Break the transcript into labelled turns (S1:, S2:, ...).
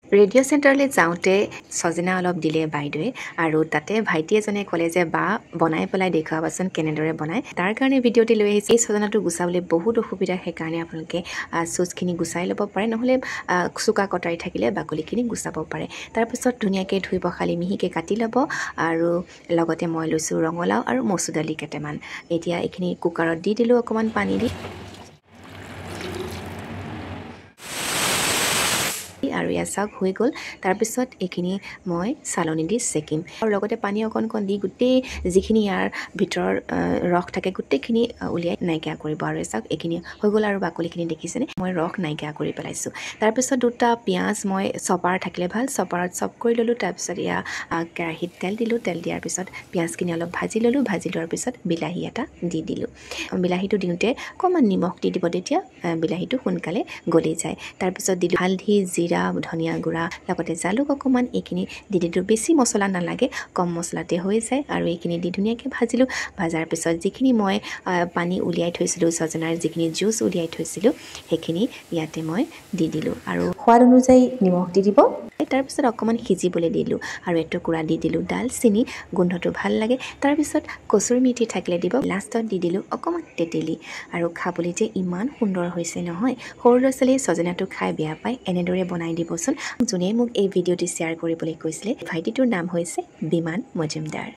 S1: radio' চেণ্টাৰলৈ যাওঁতে ছজনা অলপ দিলে বাইদেৱে আৰু তাতে ভাইটি এজনে ক'লে যে বা বনাই পেলাই দেখুৱাবাচোন কেনেদৰে বনায় তাৰ কাৰণে ভিডিঅ'টি লৈ আহিছে এই ছজনাটো গুচাবলৈ বহুত অসুবিধা সেইকাৰণে আপোনালোকে চুজখিনি গুচাই ল'ব পাৰে নহ'লে চোকা কটাৰী থাকিলে বাকলিখিনি গুচাব পাৰে তাৰপিছত ধুনীয়াকৈ ধুই পখালি মিহিকৈ কাটি ল'ব আৰু লগতে মই লৈছোঁ ৰঙালাও আৰু মচুৰ দালি কেইটামান এতিয়া এইখিনি কুকাৰত দি দিলোঁ অকণমান পানী দি আৰু ইয়াত চাওক হৈ গ'ল তাৰপিছত এইখিনি মই চালনি দি চেকিম আৰু লগতে পানী অকণ দি গোটেই যিখিনি ইয়াৰ ভিতৰৰ ৰস থাকে গোটেইখিনি উলিয়াই নাইকিয়া কৰিব আৰু চাওক এইখিনি হৈ গ'ল আৰু বাকলিখিনি দেখিছেনে মই ৰস নাইকিয়া কৰি পেলাইছোঁ তাৰপিছত দুটা পিঁয়াজ মই চপাৰ থাকিলে ভাল চপাৰত চপ কৰি ল'লোঁ তাৰপিছত এয়া কেৰাহীত তেল দিলোঁ তেল দিয়াৰ পিছত পিঁয়াজখিনি অলপ ভাজি ল'লোঁ ভাজি লোৱাৰ পিছত বিলাহী এটা দি দিলোঁ বিলাহীটো দিওঁতে অকণমান নিমখ দি দিব তেতিয়া বিলাহীটো সোনকালে গলি যায় তাৰপিছত দিলোঁ হালধি জিৰা ধনিয়া গুড়া লগতে জালুক অকণমান এইখিনি দি দিলোঁ বেছি মছলা নালাগে কম মছলাতে হৈ যায় আৰু এইখিনি দি ধুনীয়াকৈ ভাজিলোঁ ভাজাৰ পিছত যিখিনি মই পানী উলিয়াই থৈছিলোঁ ছজনাৰ যিখিনি জুচ উলিয়াই থৈছিলোঁ সেইখিনি ইয়াতে মই দি দিলোঁ আৰু সোৱাদ অনুযায়ী নিমখ দি দিব তাৰপিছত অকণমান সিজিবলৈ দিলোঁ আৰু এটুকুৰা দি দিলোঁ ডালচেনি গোন্ধটো ভাল লাগে তাৰপিছত কচুৰি মেথি থাকিলে দিব লাষ্টত দি দিলোঁ অকণমান তেতেলী আৰু খাবলৈ যে ইমান সুন্দৰ হৈছে নহয় সৰু ল'ৰা ছোৱালীয়ে ছজনাটো খাই বেয়া পায় এনেদৰে বনাই দিবচোন যোনে মোক এই ভিডিঅ'টি শ্বেয়াৰ কৰিবলৈ কৈছিলে ভাইটিটোৰ নাম হৈছে বিমান মজুমদাৰ